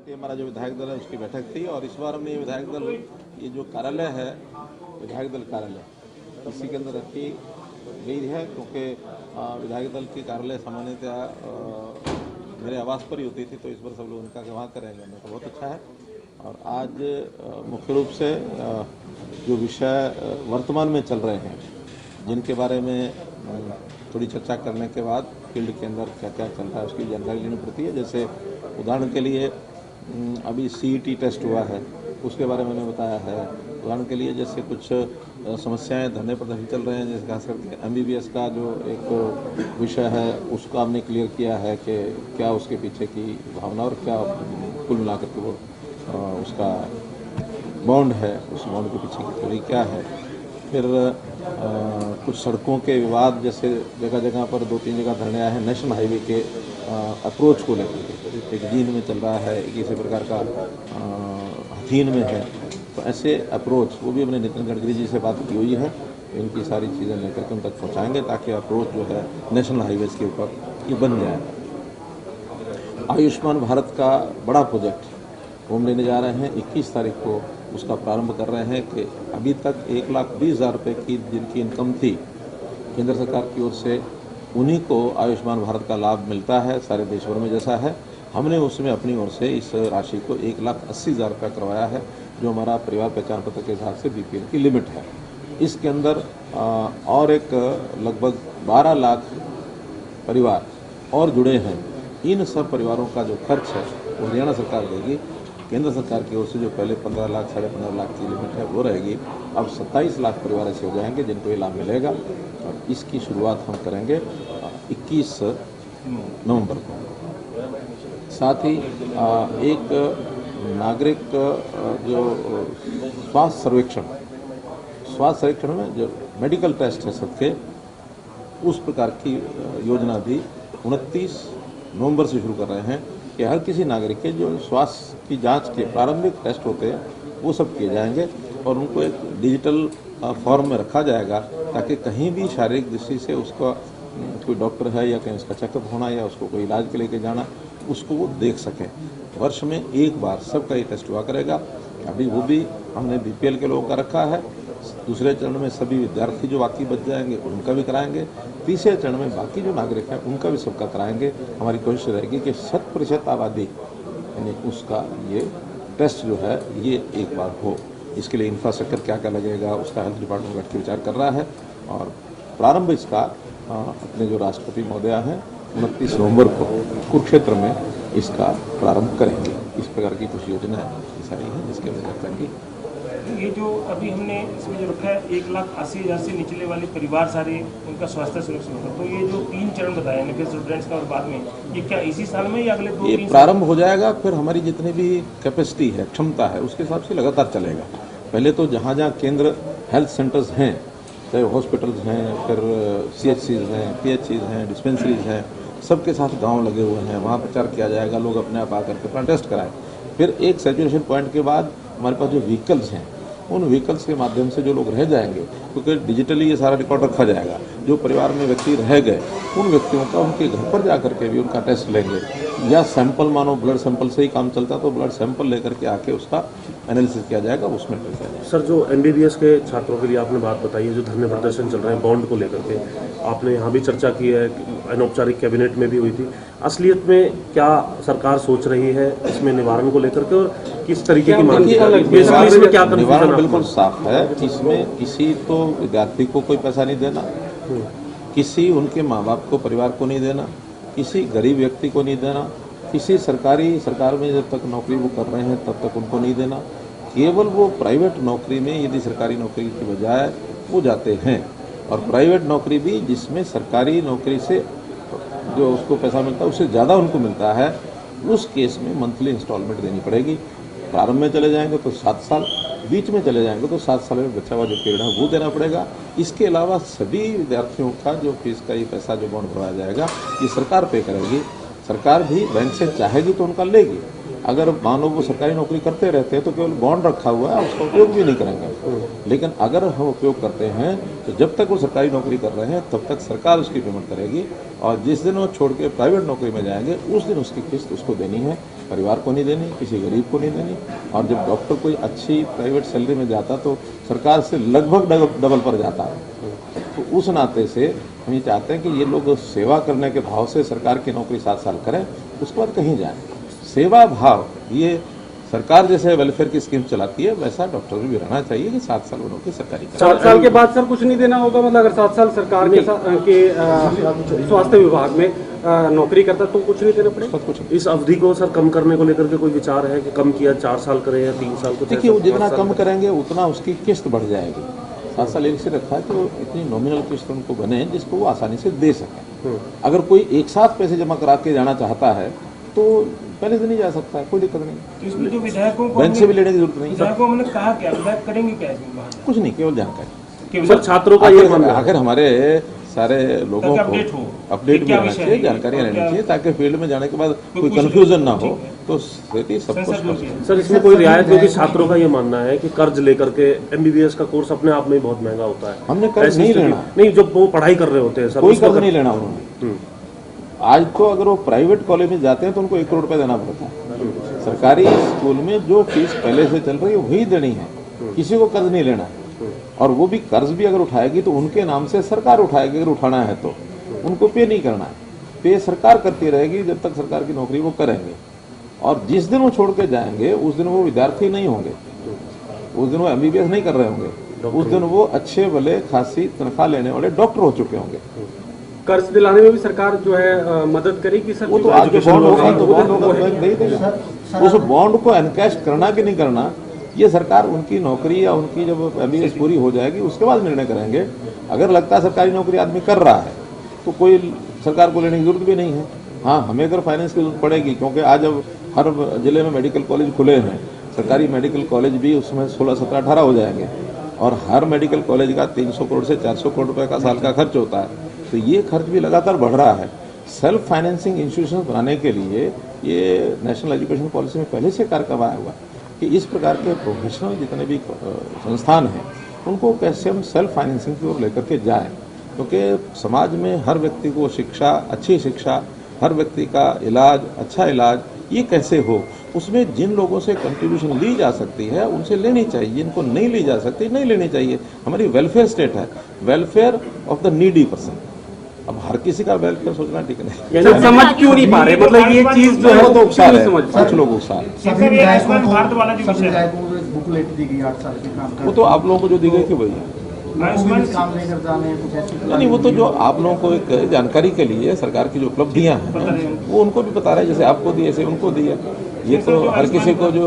ये हमारा जो विधायक दल है उसकी बैठक थी और इस बार हमने ये विधायक दल, ये जो कार्यालय है विधायक दल कार्यालय, इसी के अंदर रखी गई है क्योंकि विधायक दल की कार्यालय सामान्यतः मेरे आवास पर ही होती थी, तो इस बार सब लोग उनका वहाँ करेंगे, हमने तो बहुत अच्छा है। और आज मुख्य रूप से जो विषय वर्तमान में चल रहे हैं, जिनके बारे में थोड़ी चर्चा करने के बाद फील्ड के अंदर क्या क्या चल रहा है उसकी जानकारी लेनी पड़ती है। जैसे उदाहरण के लिए अभी CET टेस्ट हुआ है, उसके बारे में मैंने बताया है। उदाहरण के लिए जैसे कुछ समस्याएं धरने प्रदर्शन चल रहे हैं, जैसे खास करके MBBS का जो एक विषय है उसको हमने क्लियर किया है कि क्या उसके पीछे की भावना और क्या कुल मिलाकर के वो उसका बॉन्ड है, उस बॉन्ड के पीछे की थोड़ी क्या है। फिर कुछ सड़कों के विवाद, जैसे जगह जगह पर 2-3 जगह धरने आए हैं नेशनल हाईवे के अप्रोच को लेकर, एक जींद में चल रहा है, एक इसी प्रकार का हथीन में है, तो ऐसे अप्रोच वो भी हमने नितिन गडकरी जी से बात की हुई है, इनकी सारी चीज़ें लेकर के उन तक पहुँचाएँगे ताकि अप्रोच जो है नेशनल हाईवेज के ऊपर ये बन जाए। आयुष्मान भारत का बड़ा प्रोजेक्ट वो हम लेने जा रहे हैं, 21 तारीख को उसका प्रारंभ कर रहे हैं कि अभी तक 1,20,000 रुपये की जिनकी इनकम थी केंद्र सरकार की ओर से, उन्हीं को आयुष्मान भारत का लाभ मिलता है, सारे देश भर में जैसा है। हमने उसमें अपनी ओर से इस राशि को 1,80,000 रुपये करवाया है, जो हमारा परिवार पहचान पत्र के हिसाब से BPL की लिमिट है। इसके अंदर और एक लगभग 12 लाख परिवार और जुड़े हैं। इन सब परिवारों का जो खर्च है वो हरियाणा सरकार देगी। केंद्र सरकार की ओर से जो पहले 15 लाख 15.5 लाख की लिमिट है वो रहेगी। अब 27 लाख परिवार ऐसे हो जाएंगे जिनको ये लाभ मिलेगा और इसकी शुरुआत हम करेंगे 21 नवंबर को। साथ ही एक नागरिक जो स्वास्थ्य सर्वेक्षण में जो मेडिकल टेस्ट है सबके, उस प्रकार की योजना भी 29 नवंबर से शुरू कर रहे हैं कि हर किसी नागरिक के जो स्वास्थ्य की जांच के प्रारंभिक टेस्ट होते हैं वो सब किए जाएंगे और उनको एक डिजिटल फॉर्म में रखा जाएगा ताकि कहीं भी शारीरिक दृष्टि से उसका कोई डॉक्टर है या कहीं उसका चेकअप होना या उसको कोई इलाज के लेके जाना, उसको वो देख सकें। वर्ष में एक बार सबका ये टेस्ट हुआ करेगा। अभी वो भी हमने BPL के लोगों का रखा है। दूसरे चरण में सभी विद्यार्थी जो बाकी बच जाएंगे उनका भी कराएंगे। तीसरे चरण में बाकी जो नागरिक हैं उनका भी सबका कराएंगे। हमारी कोशिश रहेगी कि 100% आबादी यानी उसका ये टेस्ट जो है ये एक बार हो। इसके लिए इंफ्रास्ट्रक्चर क्या क्या लगेगा उसका हेल्थ डिपार्टमेंट बैठ के विचार कर रहा है और प्रारंभ इसका अपने जो राष्ट्रपति महोदय हैं 29 नवंबर को कुरुक्षेत्र में इसका प्रारंभ करेंगे। इस प्रकार की कुछ योजनाएं सारी हैं जिसके अंदर करेंगे। ये जो अभी हमने इसमें जो रखा है 1,80,000 से निचले वाले परिवार सारे उनका स्वास्थ्य सुरक्षा होगा, तो ये जो 3 चरण बताए हैं फिर स्टूडेंट्स का और बाद में, ये क्या इसी साल में या अगले 2-3 ये प्रारंभ हो जाएगा। फिर हमारी जितनी भी कैपेसिटी है, क्षमता है, उसके हिसाब से लगातार चलेगा। पहले तो जहाँ जहाँ केंद्र हेल्थ सेंटर्स हैं, चाहे हॉस्पिटल्स हैं, फिर CHCs हैं, PHCs हैं, डिस्पेंसरीज हैं, सबके साथ गाँव लगे हुए हैं, वहाँ प्रचार किया जाएगा, लोग अपने आप आकर के अपना टेस्ट कराएं। फिर एक सैचुरेशन पॉइंट के बाद हमारे पास जो व्हीकल्स हैं उन व्हीकल्स के माध्यम से जो लोग रह जाएंगे, क्योंकि डिजिटली ये सारा रिकॉर्ड रखा जाएगा, जो परिवार में व्यक्ति रह गए उन व्यक्तियों का उनके घर पर जा करके भी उनका टेस्ट लेंगे, या सैंपल, मानो ब्लड सैंपल से ही काम चलता तो ब्लड सैंपल लेकर के आके उसका एनालिसिस किया जाएगा, उसमें टेस्ट किया जाएगा। सर, जो MBBS के छात्रों के लिए आपने बात बताई है, जो धरने प्रदर्शन चल रहे हैं बॉन्ड को लेकर के, आपने यहाँ भी चर्चा की है, अनौपचारिक कैबिनेट में भी हुई थी। असलियत में क्या सरकार सोच रही है इसमें निवारण को लेकर के और किस तरीके की मांग है? निवारण बिल्कुल साफ है। इसमें किसी तो विद्यार्थी को कोई पैसा नहीं देना, किसी उनके माँ बाप को, परिवार को नहीं देना, किसी गरीब व्यक्ति को नहीं देना, किसी सरकार में जब तक नौकरी वो कर रहे हैं तब तक उनको नहीं देना। केवल वो प्राइवेट नौकरी में यदि सरकारी नौकरी की बजाय वो जाते हैं, और प्राइवेट नौकरी भी जिसमें सरकारी नौकरी से जो उसको पैसा मिलता है उससे ज़्यादा उनको मिलता है, उस केस में मंथली इंस्टॉलमेंट देनी पड़ेगी। प्रारंभ में चले जाएंगे तो 7 साल, बीच में चले जाएंगे तो 7 साल में बचा हुआ जो पीरियड है वो देना पड़ेगा। इसके अलावा सभी विद्यार्थियों का जो फीस का ये पैसा जो बॉन्ड भरवाया जाएगा ये सरकार पे करेगी। सरकार भी बैंक से चाहेगी तो उनका लेगी। अगर मानो वो सरकारी नौकरी करते रहते हैं तो केवल बॉन्ड रखा हुआ है, उसका उपयोग भी नहीं करेंगे। लेकिन अगर हम उपयोग करते हैं तो जब तक वो सरकारी नौकरी कर रहे हैं तब तक सरकार उसकी पेमेंट करेगी, और जिस दिन वो छोड़ के प्राइवेट नौकरी में जाएंगे उस दिन उसकी किस्त उसको देनी है। परिवार को नहीं देनी, किसी गरीब को नहीं देनी। और जब डॉक्टर कोई अच्छी प्राइवेट सैलरी में जाता तो सरकार से लगभग डबल पर जाता है। तो उस नाते से हम ये चाहते हैं कि ये लोग सेवा करने के भाव से सरकार की नौकरी 7 साल करें, उसके बाद कहीं जाएं। सेवा भाव ये सरकार जैसे वेलफेयर की स्कीम चलाती है वैसा डॉक्टर भी रहना चाहिए कि 7 साल वो नौकरी सरकारी करें। 7 साल के बाद सर कुछ नहीं देना होगा, मतलब अगर 7 साल सरकार के स्वास्थ्य विभाग में नौकरी करता तो कुछ नहीं देना पड़ेगा? कुछ नहीं। इस अवधि को सर कम करने को लेकर के कोई विचार है कि कम किया 4 साल करें या 3 साल? कुछ देखिए, वो ऐसा? जितना कम करेंगे उतना उसकी किस्त बढ़ जाएगी। 7 साल एक से रखा है कि वो इतनी नॉमिनल किस्त उनको बने जिसको वो आसानी से दे सकें। अगर कोई एक साथ पैसे जमा करा के जाना चाहता है तो पहले से नहीं जा सकता है, कोई दिक्कत नहीं। तो इसमें जो विधायकों को बैंक से भी लेने की जरूरत नहीं। विधायकों हमने कहा क्या, विधायक करेंगे क्या इसमें? कुछ नहीं, केवल जानकारी। सर छात्रों का ये मानना है आखिर हमारे सारे लोगों को अपडेट भी रहना चाहिए, जानकारियां रहनी चाहिए, ताकि फील्ड में जाने के बाद कोई कंफ्यूजन ना हो। तो स्थिति सब कुछ। सर इसमें कोई रियायत? क्योंकि छात्रों का ये मानना है कि कर्ज लेकर के MBBS का कोर्स अपने आप में ही बहुत महंगा होता है। हमने कर्ज नहीं लेना, नहीं, जब वो पढ़ाई कर रहे होते हैं सर, कोई कर्ज नहीं लेना उन्होंने। आज तो अगर वो प्राइवेट कॉलेज में जाते हैं तो उनको 1 करोड़ रुपए देना पड़ता है। सरकारी स्कूल में जो फीस पहले से चल रही है वही देनी है, किसी को कर्ज नहीं लेना है। और वो भी कर्ज भी अगर उठाएगी तो उनके नाम से सरकार उठाएगी, अगर उठाना है तो उनको पे नहीं करना है। पे सरकार करती रहेगी जब तक सरकार की नौकरी वो करेंगे। और जिस दिन वो छोड़ के जाएंगे उस दिन वो विद्यार्थी नहीं होंगे, उस दिन वो MBBS नहीं कर रहे होंगे, उस दिन वो अच्छे भले खासी तनख्वाह लेने वाले डॉक्टर हो चुके होंगे। कर्ज दिलाने में भी सरकार जो है मदद करेगी सर? वो तो आज जो बॉन्ड होगा तो बॉन्ड होगा तो बैंक दे ही देगा। उस बॉन्ड को एनकैश करना कि नहीं करना ये सरकार उनकी नौकरी या उनकी जब MBBS पूरी हो जाएगी उसके बाद निर्णय करेंगे। अगर लगता है सरकारी नौकरी आदमी कर रहा है तो कोई सरकार को लेने की जरूरत भी नहीं है। हाँ, हमें अगर फाइनेंस की जरूरत पड़ेगी, क्योंकि आज अब हर जिले में मेडिकल कॉलेज खुले हैं, सरकारी मेडिकल कॉलेज भी उसमें 16, 17, 18 हो जाएंगे। और हर मेडिकल कॉलेज का 300 करोड़ से 400 करोड़ रुपए का साल का खर्च होता है। तो ये खर्च भी लगातार बढ़ रहा है। सेल्फ फाइनेंसिंग इंस्टीट्यूशन बनाने के लिए ये नेशनल एजुकेशन पॉलिसी में पहले से कार्य करवाया हुआ है कि इस प्रकार के प्रोफेशनल जितने भी संस्थान हैं उनको कैसे हम सेल्फ फाइनेंसिंग की ओर लेकर के जाएं, क्योंकि समाज में हर व्यक्ति को शिक्षा, अच्छी शिक्षा, हर व्यक्ति का इलाज, अच्छा इलाज ये कैसे हो, उसमें जिन लोगों से कंट्रीब्यूशन ली जा सकती है उनसे लेनी चाहिए, जिनको नहीं ली जा सकती नहीं लेनी चाहिए। हमारी वेलफेयर स्टेट है, welfare of the needy person. अब हर किसी का वेलफेयर सोचना ठीक नहीं। समझ क्यों नहीं पा रहे, मतलब ये चीज जो है तो उकसा है, समझ कुछ लोग उकसा है। सर ये आयुष्मान भारत वाला जो विषय है, बुकलेट दी गई 8 साल के काम वो तो आप लोगों को जो दी गई थी वही है। आयुष्मान काम नहीं कर जाने कुछ ऐसी नहीं, वो तो जो आप लोगों को एक जानकारी के लिए सरकार की जो उपलब्धियां हैं वो उनको भी बता रहे हैं, जैसे आपको दी ऐसे उनको दी है। ये तो हर किसी को जो